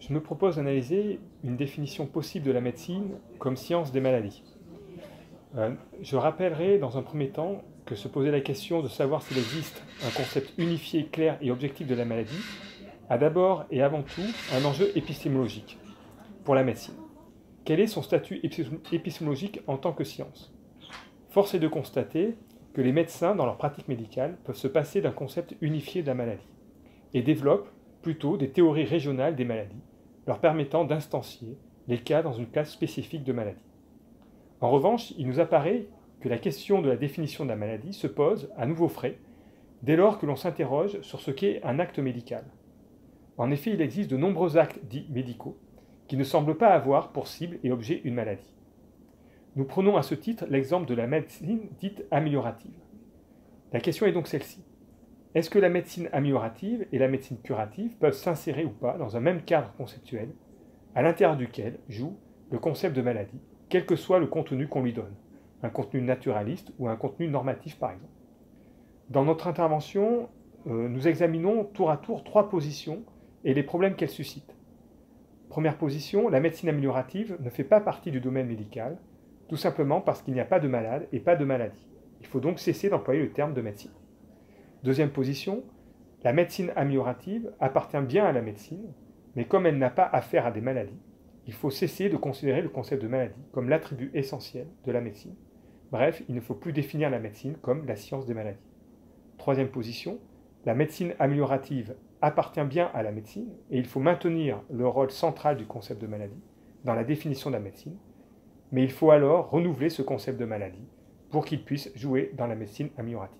je me propose d'analyser une définition possible de la médecine comme science des maladies. Je rappellerai dans un premier temps que se poser la question de savoir s'il existe un concept unifié, clair et objectif de la maladie a d'abord et avant tout un enjeu épistémologique pour la médecine. Quel est son statut épistémologique en tant que science? Force est de constater que les médecins, dans leur pratique médicale, peuvent se passer d'un concept unifié de la maladie et développent plutôt des théories régionales des maladies, leur permettant d'instancier les cas dans une classe spécifique de maladie. En revanche, il nous apparaît que la question de la définition de la maladie se pose à nouveau frais dès lors que l'on s'interroge sur ce qu'est un acte médical. En effet, il existe de nombreux actes dits médicaux qui ne semblent pas avoir pour cible et objet une maladie. Nous prenons à ce titre l'exemple de la médecine dite améliorative. La question est donc celle-ci. Est-ce que la médecine améliorative et la médecine curative peuvent s'insérer ou pas dans un même cadre conceptuel à l'intérieur duquel joue le concept de maladie, quel que soit le contenu qu'on lui donne, un contenu naturaliste ou un contenu normatif par exemple. Dans notre intervention, nous examinons tour à tour 3 positions et les problèmes qu'elles suscitent. Première position, la médecine améliorative ne fait pas partie du domaine médical, tout simplement parce qu'il n'y a pas de malade et pas de maladie. Il faut donc cesser d'employer le terme de médecine. Deuxième position, la médecine améliorative appartient bien à la médecine, mais comme elle n'a pas affaire à des maladies, il faut cesser de considérer le concept de maladie comme l'attribut essentiel de la médecine. Bref, il ne faut plus définir la médecine comme la science des maladies. Troisième position, la médecine améliorative appartient bien à la médecine et il faut maintenir le rôle central du concept de maladie dans la définition de la médecine, mais il faut alors renouveler ce concept de maladie pour qu'il puisse jouer dans la médecine améliorative.